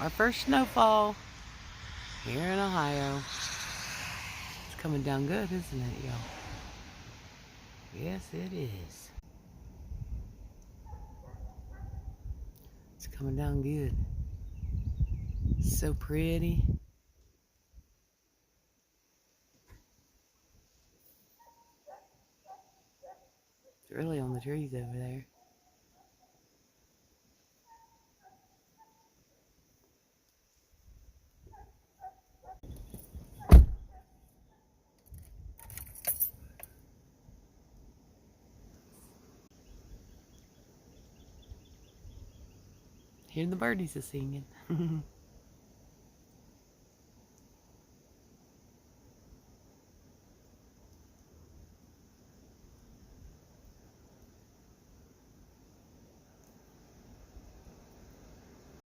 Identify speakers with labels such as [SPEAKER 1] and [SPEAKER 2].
[SPEAKER 1] Our first snowfall here in Ohio. It's coming down good, isn't it, y'all? Yes, it is. It's coming down good. So pretty. It's really on the trees over there. Hear the birdies are singing.